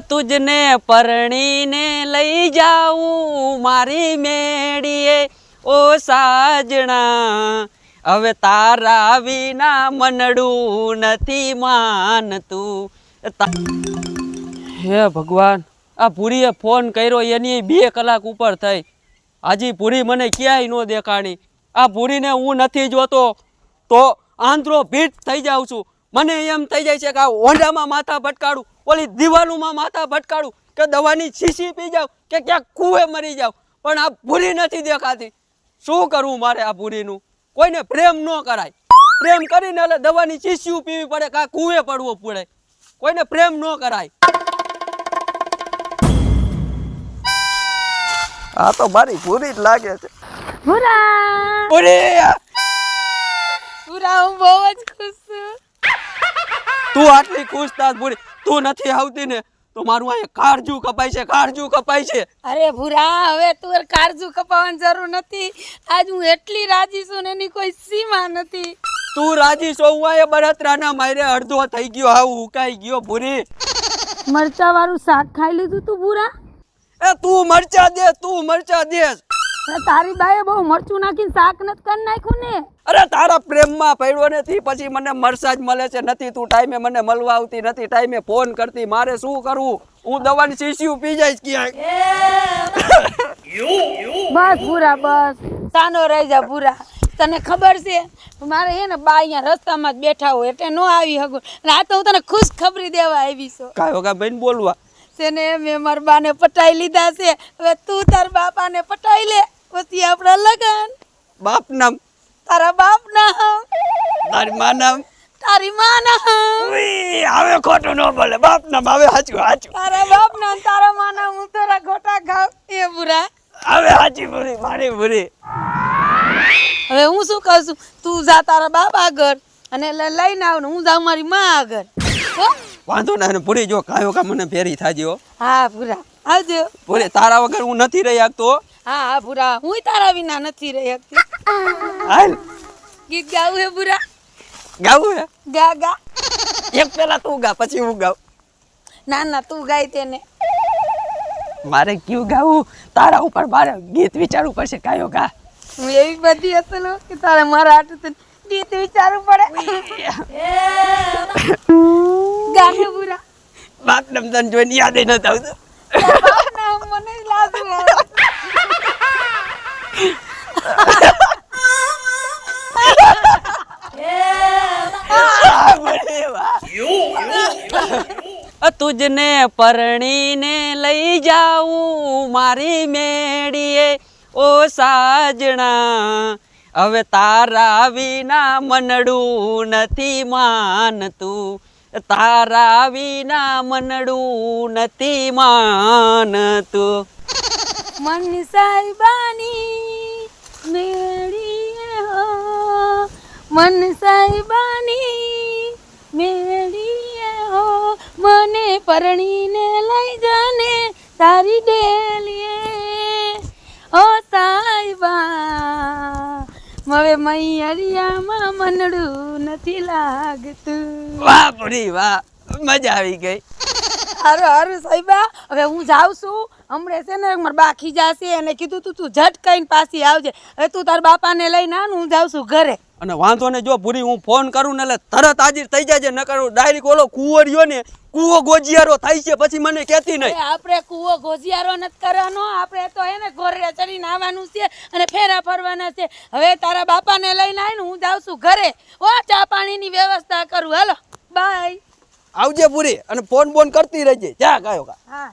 તુજને પરણીને લઈ જાઉં મારી મેડીએ ઓ સાજણા હવે તારા વિના મનડું નથી માનતું હે ભગવાન આ ભૂરીએ ફોન કર્યો એની 2 કલાક ઉપર થઈ હાજી ભૂરી મને ક્યાંય ન દેખાણી આ ભૂરીને હું નથી જોતો તો આંધળો ભીટ થઈ જાઉં છું મને એમ થઈ જાય છે કે આ ઓંડામાં માથા ભટકાડું ઓલી દિવાલોમાં માથા ભટકાડું કે દવાની શીશી પી જાઉં કે ક્યાંક કૂવે મરી જાઉં પણ આ ભૂરી નથી દેખાતી શું કરવું મારે આ ભૂરીનું કોઈને પ્રેમ ન કરાય પ્રેમ કરીને એટલે દવાની શીશીઓ પીવી પડે કાં કૂવે પડવો પડે કોઈને પ્રેમ ન કરાય આ તો મારી ભૂરી જ લાગે છે ભૂરા ભૂરી ભૂરા હું બહુ જ ખુશ છું તું આટલી ખુશ થાસ ભૂરી તું નથી આવતી ને તો મારું અહીંયા કાળજું કપાય છે અરે ભૂરા હવે તું કાળજું કપાવવાની જરૂર નથી આજ હું એટલી રાજી છું ને એની કોઈ સીમા નથી તું રાજી છો હું અહીંયા બળતરાના મારે અડધો થઈ ગયો આવું ઉકાઈ ગયો ભૂરી મરચા વાળું શાક ખાઈ લીધું તું ભૂરા એ તું મરચા દે તારી બાએ બહુ મરચું નાખીને શાક નથી કરી નાખ્યું ને અરે તારા પ્રેમમાં પડ્યો નથી પછી મને મરસા જ મળે છે નથી તું ટાઈમે મને મળવા આવતી નથી ટાઈમે ફોન કરતી મારે શું કરવું હું દવાની શીશીઓ પી જઈશ ક્યાંય બસ ભૂરા બસ સાનો રહી જા ભૂરા તને ખબર છે મારે હે ને બા અહીંયા રસ્તામાં જ બેઠા હોય એટલે ન આવી શકું આ તો હું તને ખુશ ખબરી દેવા આવી છું કાયો કા બેન બોલવા છે ને મેં મારા બાને પટાઈ લીધા છે હવે તું તાર બાપાને પટાઈ લે પછી આપણા લગન બાપ નામ તારા બાપ ના તારી માં નામ તારી માં ના હવે ખોટું ન બોલે બાપ નામ હવે હાચું તારા બાપ ના તારા માં ના હું તારા ગોટા ખાવ એ બુરા હવે હાચી ભૂરી મારી ભૂરી હવે હું શું કહું છું તું જા તારા બાપ આગળ અને લઈને આવ ને હું જાઉં મારી માં આગળ વાંધો ના ભૂરી જો કાયો કા મને ફેરી થાજો હા ભૂરા આવજો ભૂરી તારા વગર હું નથી રહી શકતો હા ભૂરા હું તારા વિના નથી રહી શકતી હાલ ગીત ગાવું હે ભૂરા ગાવું હે ગા ગા એક પેલા તું ગા પછી હું ગાઉં ના તું ગાય તેને મારે ક્યું ગાવું તારા ઉપર મારે ગીત વિચારવું પડશે કાયો ગા હું એવી બધી અસલ કે તારે મારા હાટું ગીત વિચારવું પડે ગાને પૂરા બાપ નામ તને જોઈને યાદ નથી આવતું બાપ નામ મને લાજુ તુજને પરણીને લઈ જાઉં મારી મેડીએ ઓ સાજણા હવે તારા વિના મનડું નથી માનતું તારા વિના મનડું નથી માનતું મન સાહેબાની મેળીએ હો મન સાહેબાની મેળીએ હો મને પરણીને લઈ જાને તારી ડેલીએ ઓ સાહેબા હવે મૈયરિયામાં મનડું નથી લાગતું વાહ પૂરી વાહ મજા આવી ગઈ હારું સાહેબા હવે હું જાઉં છું હમણે છે ને મારા બા ખીજાશે એને કીધું તું ઝટ કઈને પાછી આવજે હવે તું તાર બાપાને લઈને આવ હું જાઉં છું ઘરે અને વાંધો ને જો પૂરી હું ફોન કરું ને એટલે તરત હાજર થઈ જાય ન કરું ડાયરેક્ટ ઓલો કુંવરિયો ને કૂવો ગોજિયારો થાય છે પછી મને કહેતી નહીં આપણે કૂવો ગોજિયારો નથી કરવાનો આપણે તો એને ઘોરે ચડીને આવવાનું છે અને ફેરા ફરવાના છે હવે તારા બાપાને લઈને આવીને હું જાઉં છું ઘરે ઓ ચા પાણીની વ્યવસ્થા કરું હાલો બાય આવજે પૂરી અને ફોન બોન કરતી રહેજે જા કાયો કા હા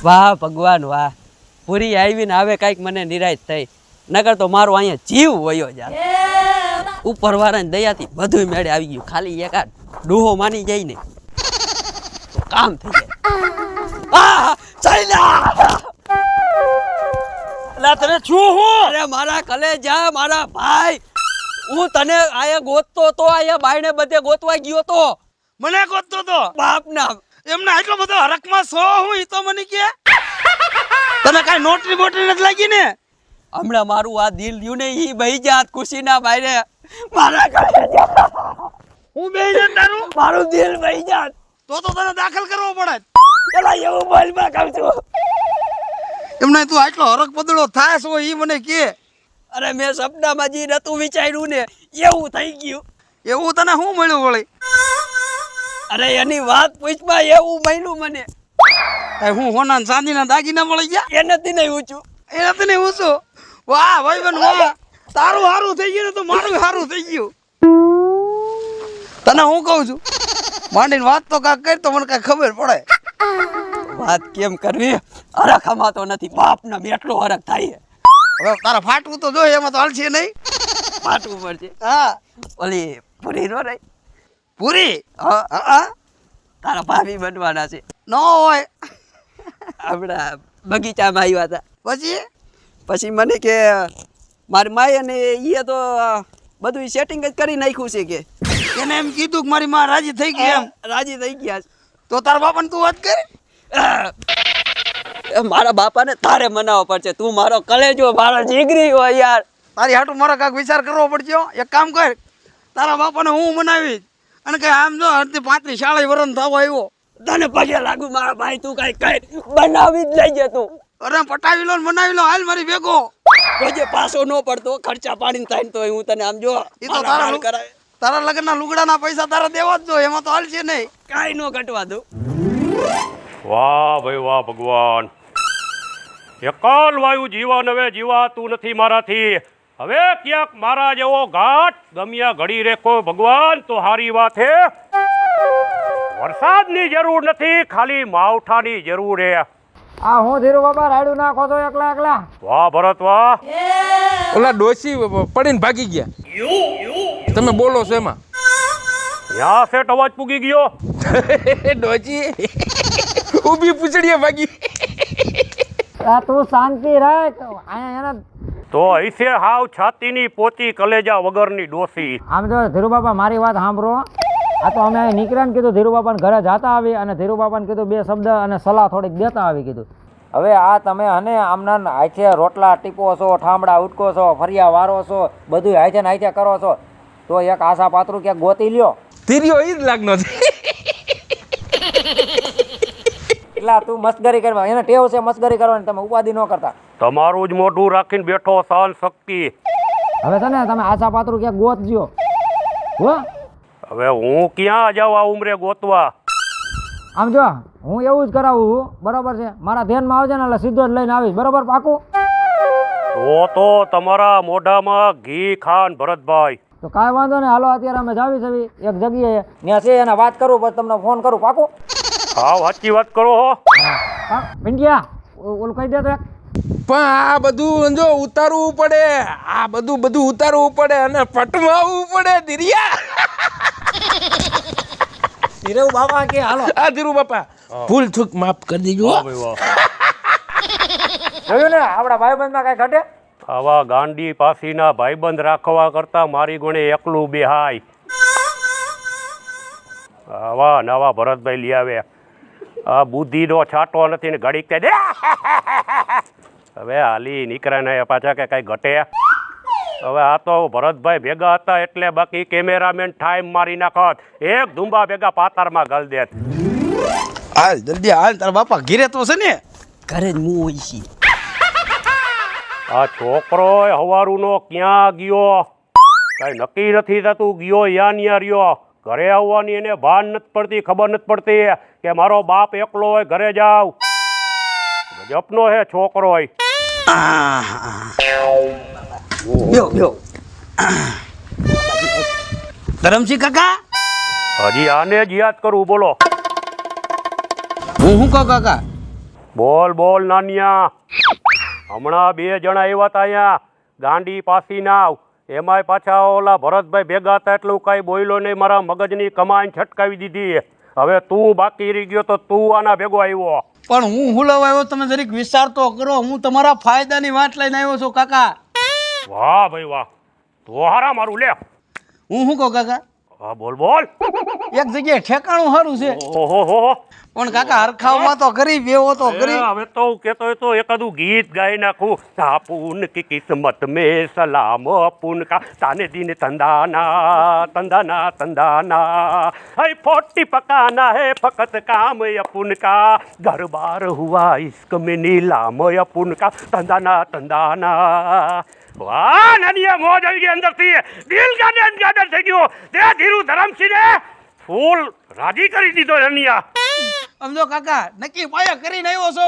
વાહ ભગવાન વાહ પૂરી આવીને હવે કાંઈક મને નિરાશ થઈ નકર તો મારો અહીંયા જીવ વયો જા ઉપરવાળાની દયાથી બધું મેળે આવી ગયું ખાલી એક આ ડોહો માની જાય ને તો કામ થઈ જાય તને છું હું અરે મારા કલેજા મારા ભાઈ હું તને આયા ગોતતો તો આયા બાયને બધે ગોતવા ગયો તો મને ગોતતો તો બાપ ના એમને આટલો બધો હરકમાં સો હું ઈ તો મને કે તને કાઈ નોટરી બોટરી નથી લાગી ને? હમણાં મારું આ દિલ રહ્યું ને ઈ બહી જાત ખુશીના બાયરે મારા ઘરે જા. હું બે જણ તારું મારું દિલ બહી જાત. તો તને દાખલ કરવો પડે. પેલા એવું બોલમાં કહું છું. એમને તું આટલો હરક બદલો થાય છો ઈ મને કે. અરે મેં સપનામાં જી નતું વિચાર્યું ને એવું થઈ ગયું. એવું તને શું મળ્યું વળી? અરે એની વાત પૂછમાં એવું મળ્યું મને. હું હોના ચાંદીના દાગીના મળી ગયા? એ નથી નહીં ઊંચું. એ નથી ને હું છું. વાહ ભાઈ બન વાહ, તારું હારું થઈ ગયું ને તો મારું હારું થઈ ગયું. તને હું કહું છું, માંડીને વાત તો કાંઈક કરી તો મને કાંઈ ખબર પડે. વાત કેમ કરવી? હરખ અમાતો નથી. બાપના બેટલો હરખ થાય. હવે તારા ફાટવું તો જોઈએ, એમાં તો હાલશે નહીં. ફાટવું પડશે. હા ઓલી પૂરી નો રહી. પૂરી હા, હા તારા ભાભી બનવાના છે. ન હોય હમણાં બગીચામાં આવ્યા હતા. પછી પછી મને કે મારી માય અને એ તો બધું સેટિંગ જ કરી નાખ્યું છે કે એને એમ કીધું કે મારી માં રાજી થઈ ગઈ એમ. રાજી થઈ ગયા છે. તો તારા બાપાને તું વાત કર. મારા બાપાને તારે મનાવવો પડશે. તું મારો કલેજો, મારો જીગરી હોય યાર. તારી હાટું મારે કાંઈક વિચાર કરવો પડશે હો. એક કામ કર, તારા બાપાને હું મનાવીશ અને કે આમ જો 35-40 વર્ષ થવા આવ્યો. તને પગે લાગુ મારા ભાઈ, તું કઈ કઈ બનાવી જ લઈ જતું. અરે પટાવી લો ને બનાવી લો, હાલ મારી ભેગો. કોઈ પાછો ન પડતો ખર્ચા પાડીને થાય તો હું તને આમ જો ઈ તો તારા લગ્નના લુગડાના પૈસા તારા દેવા જ જો, એમાં તો હાલશે નહીં. કાઈ નો કટવા દઉં. વાહ ભાઈ વાહ ભગવાન, એકલ વાયુ જીવન હવે જીવાતું નથી મારાથી. હવે ક્યાંક મારા જેવો ઘાટ ગમ્યા ઘડી રેખો ભગવાન તો હારી વાત હે. વરસાદની જરૂર નથી, ખાલી માવઠાની જરૂર હે. આ હું ધીરુ બાબા રાયડું નાખો છો એકલા એકલા. વાહ ભરત વાહ. ઓલા ડોસી પડીને ભાગી ગયા. તમે બોલો છો એમાં? યા સેટ અવાજ પૂગી ગયો. ડોસી ઊભી પૂછડીએ ભાગી. આ તું શાંતિ રાખ. અહીંયા એને તો ऐसे હાવ છાતીની પોચી કલેજા વગરની ડોસી. આમ જો ધીરુ બાબા મારી વાત સાંભળો. આ તો અમે અહીં નીકળ્યા ને કીધું ધીરુ બાપાને ઘરે જતા આવી અને ધીરુ બાપાને કીધું 2 શબ્દ અને સલાહ થોડીક દેતા આવી કીધું. હવે આ તમે હને આમના હાથે રોટલા ટીપો છો, ઠામડા ઉટકો છો, ફરિયા વારો છો, બધું હાથે ને હાથે કરો છો, તો એક આશા પાત્રું ક્યાંક ગોતી લ્યો. ધીર્યો ઈ જ લાગનો છે. એટલા તું મસ્કરી કરવા, એને ટેવ છે મસ્કરી કરવાની, તમે ઉપાધિ ન કરતા. તમારું જ મોઢું રાખીને બેઠો સહન શક્તિ. હવે છે ને તમે આશા પાત્રું ક્યાંક ગોતજો હો. હવે હું ક્યાં જાઉં આ ઉંમરે ગોતવા? આમ જો હું એવું જ કરાવું છું, બરોબર છે? મારા ધ્યાનમાં આવશે ને એટલે સીધો જ લઈને આવીશ, બરોબર? પાકું? તો તમારા મોઢામાં ઘી ખાન ભરતભાઈ. તો કાંઈ વાંધો નહીં, હાલો અત્યારે અમે જાવી છવી એક જગ્યાએ, ત્યાં છે એને વાત કરું પછી તમને ફોન કરું. પાકું? હાવ સાચી વાત કરો હો. હા પિંડિયા, ઓલું કહી દે તો એક. પણ આ બધું જો ઉતારવું પડે, આ બધું ઉતારવું પડે અને પટવાવું પડે. ધીરિયા ધીરુ બાપા કે હાલો. આ ધીરુ બાપા ભૂલ ચૂક માફ કરી દીજો. વાહ ભાઈ વાહ. જોયું ને આપણા ભાઈબંધમાં કાંઈ ઘટે? આવા ગાંડી પાસીના ભાઈબંધ રાખવા કરતા મારી ગુણે એકલું બેહાય. આવા નવા ભરતભાઈ લઈ આવે. આ બુદ્ધિનો છાંટો નથી ને ઘડીક દે. હવે હાલી નીકળે ને પાછા કે કાંઈ ઘટે. હવે આ તો ભરતભાઈ ભેગા હતા એટલે, બાકી કેમેરામેન ટાઈમ મારી નાખત, એક ધુંબા ભેગા પાતારમાં ગલ દેત. હાલ જલ્દી હાલ, તારા બાપા ઘીરે તો છે ને. ઘરે જ હું હોય છી. આ છોકરો હવારુનો ક્યાં ગયો? કાંઈ નક્કી નથી થતું, ગયો યા ન્યા રહ્યો. ઘરે આવવાની એને ભાન નથી પડતી, ખબર નથી પડતી કે મારો બાપ એકલો હોય ઘરે જાવ. ગજબનો હે છોકરો હોય. ધરમસિંહ કાકા, હજી આને જ યાદ કરું. બોલો. હું કહું કાકા? બોલ બોલ નાનિયા. હમણાં 2 જણા આવ્યા હતા અહીંયા ગાંડી પાસી નાવ, એમાંય પાછા ઓલા ભરતભાઈ ભેગા હતા એટલું કાંઈ બોલ્યો નહીં. મારા મગજની કમાઈને છટકાવી દીધી. હવે તું બાકી રહી ગયો તો તું આના ભેગો આવ્યો. પણ હું હુલવ આવ્યો, તમે જરીક વિચાર તો કરો. હું તમારા ફાયદાની વાત લઈને આવ્યો છું કાકા. વાહ ભાઈ વાહ, તો હારા મારું લે. હું શું કહું કાકા? હા બોલ બોલ. એક જગ્યાએ ઠેકાણું સારું છે, ઓહો હો. પણ કાકા હરખાવમાં તો કરી બેવો તો કરી. હવે તો હું કહેતો હોય તો એકાદું ગીત ગાઈ નાખું. સાપુન કી કિસ્મત મેં સલામ અપુન કા તાને દિન તંદાના તંદાના તંદાના હૈ ફોટી પકાના હે ફકત કામ અપુન કા ઘર બાર હુआ इश्क में नीलाम अपुन का तंदाना तंदाना. વાહ નાનિયા મોજ આવી ગઈ અંદરથી. દિલ ગાર્ડન ગાર્ડન થઈ ગયો. તે ધીરુ ધરમસિંહને ફૂલ રાજી કરી દીધો નાનિયા. સમજો કાકા નક્કી પાયા કરીને આવ્યો છો.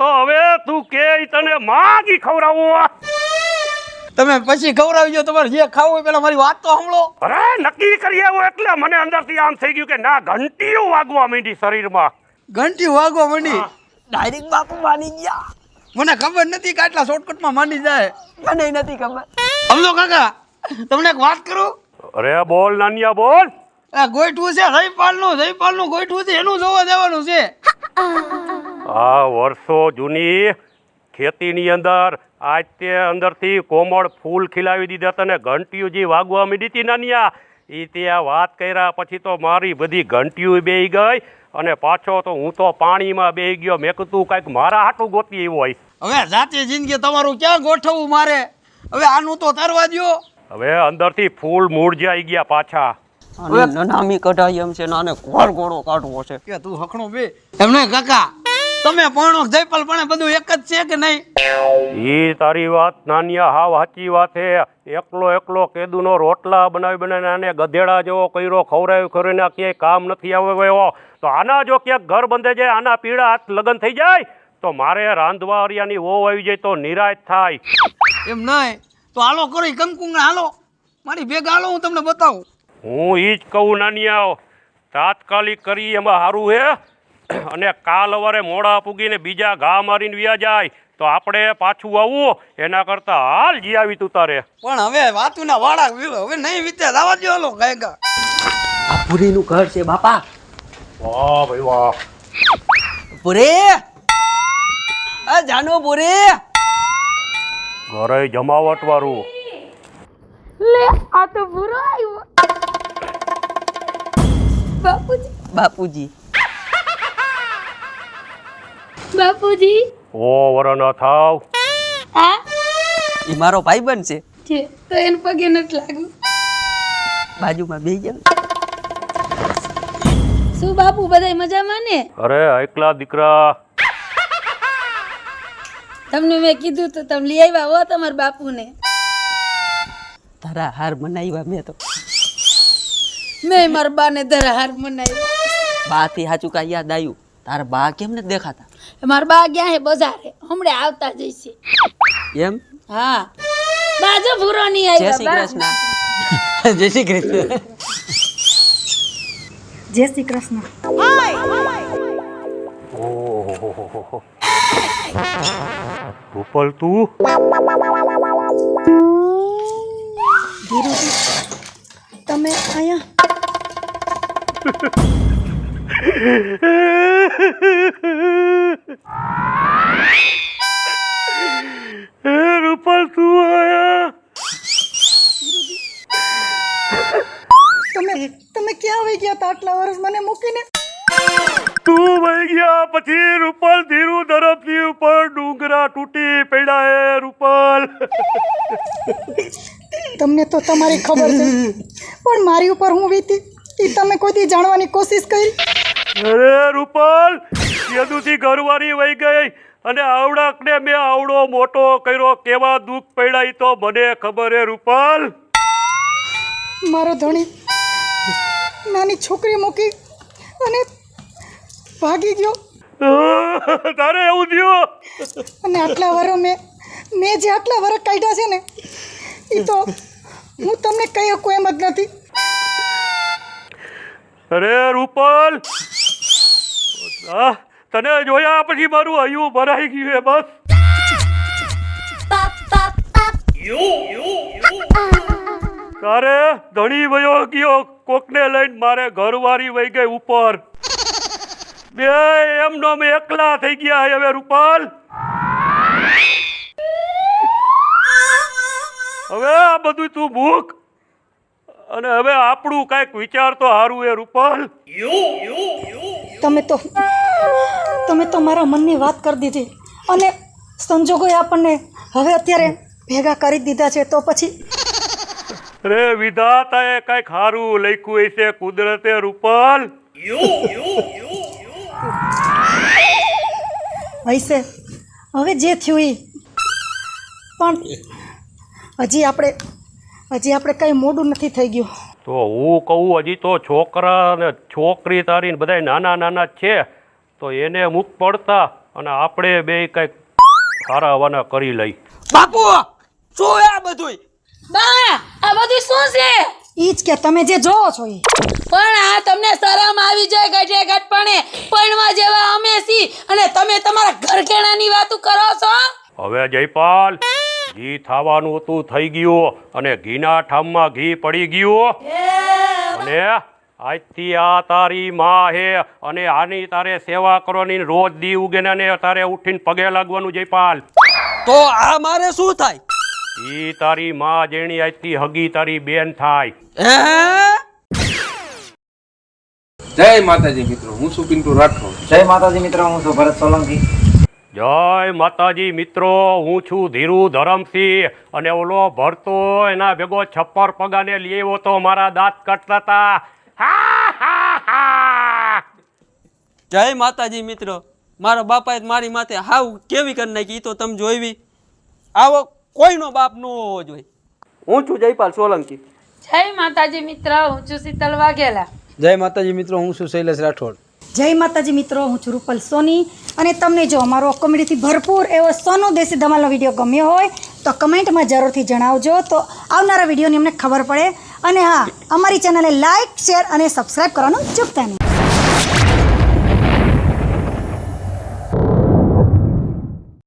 તો હવે તું કે તને માગી ખવડાવું. તમે પછી ખવડાવજો તમારે જે ખાવું હોય પેલા મારી વાત તો સાંભળો. અરે નક્કી કરી આવ્યો એટલે મને અંદરથી આમ થઈ ગયું કે ના ઘંટીઓ વાગવા માંડી શરીરમાં. ઘંટી વાગવા માંડી. ડાયરેક્ટ બાપુ માની ગયા. મને ખબર નથી કે આટલા શોર્ટકટમાં માંડી જાય. મને નથી ખબર. સમજો કાકા તમને એક વાત કરું. અરે બોલ નાનિયા બોલ. આ ગોઈઠું છે જયપાલનું ગોઈઠું છે એનું જોવા જવાનું છે. આ વર્ષો જૂની ખેતીની અંદર આજ તે અંદરથી કોમળ ફૂલ ખીલાવી દીધા તને ઘંટીઓ જે વાગવા માંડી હતી નાનિયા એ ત્યાં વાત કર્યા પછી તો મારી બધી ઘંટીઓ બેહી ગઈ અને પાછો તો હું તો પાણીમાં બેહી ગયો. મેં કીધું કાંઈક મારા હાટું ગોતી એવું હોય. હવે જાતે જિંદગી તમારું ક્યાં ગોઠવવું મારે. હવે આનું તો તરવા દ્યો. હવે અંદરથી ફૂલ મૂળજાઈ ગયા પાછા. નામી કઢાઈ એમ છે નાને ઘોર ઘોડો કાઢવો છે. કે તું હકણો બે એમને કાકા તમે પણ જયપાલ પણ બધું એક જ છે કે નહીં. ઈ તારી વાત નાનિયા હાવ સાચી વાત છે. એકલો કેદુનો રોટલા બનાવીને આને ગધેડા જેવો કર્યો ખવડાવ્યું કરીને ક્યાંય કામ નથી આવ્યો. તો આના જો ક્યાંક ઘર બંધાઈ જાય આના પીળા હાથ લગ્ન થઈ જાય તો મારે રાંધવારિયાની વહુ આવી જાય તો નિરાશ થાય. એમ નહીં તો હાલો કરો કંકુંગ હાલો મારી ભેગા હાલો હું તમને બતાવું. હું ઈ જ કહું નાનિયા તાત્કાલિક કરી એમાં સારું હે. અને કાલ સવારે મોડા પૂગીને બીજા ઘા મારીને વ્યા જાય તો આપણે પાછું આવવું એના કરતા હાલ જી આવી તું તારે. પણ હવે વાતું ના વાળા હવે નહીં વિચાર લાવવા દો હાલો ગાયકા. આ પુરીનું ઘર છે બાપા. વાહ ભાઈ વાહ. પુરી આ જાનો પુરી. ઘરે જમાવટ વાળું. લે આ તો ભૂરો આવ્યો. બાપુજી બાપુજી બાપુજી ઓ વરના થાવ. આ એ મારો ભાઈબંધ છે. છે તો એને પગે નથી લાગુ. બાજુમાં બેસી જાવ. શું બાપુ બધાય મજામાં ને. અરે એકલા દીકરા. તમને મેં કીધું તો તમે લઈ આવ્યા હો તમારા બાપુને. તારા હાર મનાવ્યા મેં તો. મેં મારા બાને ધરા હાર મનાવ્યા. બા થી સાચું કાંઈ યાદ આવ્યું. તારા બા કેમ નથી દેખાતા. મારા બા ગયા હે બજારે હમણાં આવતા જઈશે. એમ હા બાજો ભૂરો નહીં જય આવ્યા. શ્રી કૃષ્ણ. જય શ્રી કૃષ્ણ. જય શ્રી કૃષ્ણ. ઓહો રૂપલ તું. તમે આયા રૂપલ તું આયા. તમે ક્યાં આવી ગયા તા આટલા વર્ષ મને મૂકીને. તું વહી ગયા પછી રૂપલ ધીરુ ધરમથી ઉપર ડુંગરા તૂટી પડ્યા હે રૂપલ. તમને તો તમારી ખબર છે પણ મારી ઉપર હું વીતી એ તમે કોઈ દી જાણવાની કોશિશ કરી. અરે રૂપલ યદુથી ઘરવાળી વહી ગઈ અને આવડાકને મેં આવડો મોટો કર્યો કેવા દુઃખ પડ્યા ઈ તો મને ખબર હે રૂપલ. મારો ધણી નાની છોકરી મૂકી અને ભાગી ગયો તારે એવું થયું. અને આટલા વરો મેં જે આટલા વરસ કાઢ્યા છે ને એ તો હું તમને કહી શકું એમ જ નથી. અરે રૂપલ તને જોયા પછી મારું હૈયું ભરાઈ ગયું હે બસ. તારે ધણી વયો ગયો કોકને લઈને મારે ઘરવાળી વહી ગઈ ઉપર. બે એમનો મેં એકલા થઈ ગયા હવે રૂપલ. હવે આ બધું તું ભૂખ અને હવે આપણું કાંઈક વિચાર તો સારું એ રૂપલ. તમે તો મારા મનની વાત કરી દીધી અને સંજોગોએ આપણને હવે અત્યારે ભેગા કરી જ દીધા છે. તો પછી અરે વિધાતાએ કઈ ખારું લખ્યું હશે કુદરતે રૂપલ. હશે હવે જે થયું એ પણ હજી આપણે કંઈ મોડું નથી થઈ ગયું. તો હું કહું હજી તો છોકરા ને છોકરી તારી ને બધા નાના નાના જ છે તો એને મુખ પડતા અને આપણે બે કંઈક સારાવાના કરી લઈ. બાપુ શું આ બધું? બા આ બધું શું છે? એ જ કે તમે જે જોવો છો એ. પણ આ તમને શરમ આવી જાય ગઢે ગઢપણે પણવા જેવા અમે છી અને તમે તમારા ઘરઘેણાની વાતો કરો છો. હવે જયપાલ ઘી થવાનું હતું થઈ ગયું અને ઘીના ઠામમાં ઘી પડી ગયું અને આજથી આ તારી માં હે અને આની તારે સેવા કરવાની રોજ દી ઉગે ને તારે ઉઠીને પગે લાગવાનું. જયપાલ તો આ મારે શું થાય? ઈ તારી માં જેણી આજથી હગી તારી બેન થાય. હે? જય માતાજી મિત્રો, હું છું પિન્ટુ રાઠોડ. જય માતાજી મિત્રો, હું છું ભરત સોલંકી. જય માતાજી મિત્રો, હું છું ધીરુ ધરમસિંહ અને ઓલો ભરતો એના ભેગો છપ્પર પગાને લઈ આવ્યો તો મારા દાંત કટતા હતા. જય માતાજી મિત્રો, મારા બાપાએ મારી માથે હાવ કેવી કરી નાખી તો તમે જોઈવી. આવો કોઈનો બાપ ન હોવો જોઈએ. હું છું જયપાલ સોલંકી. જય માતાજી મિત્ર, હું છું શીતલ વાઘેલા. જય માતાજી મિત્રો, હું છું શૈલેષ રાઠોડ. જય માતાજી મિત્રો, હું છું રૂપલ સોની અને તમને જો અમારો કોમેડીથી ભરપૂર એવો સોનો દેશી ધમાલનો વિડીયો ગમ્યો હોય તો કમેન્ટમાં જરૂરથી જણાવજો તો આવનારા વિડીયોની અમને ખબર પડે. અને હા, અમારી ચેનલને લાઇક, શેર અને સબસ્ક્રાઈબ કરવાનું ચૂકતા નહીં.